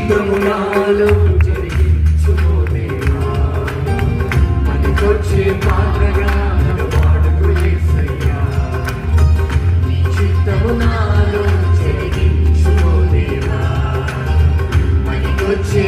చిత్తము నాలో జరిగించుకో దేవా మనకొచ్చే పాత్రగా నన్ను వాడుకో యేసయ్యా నీ చిత్తము నాలో జరిగించుకో దేవా మనకొచ్చే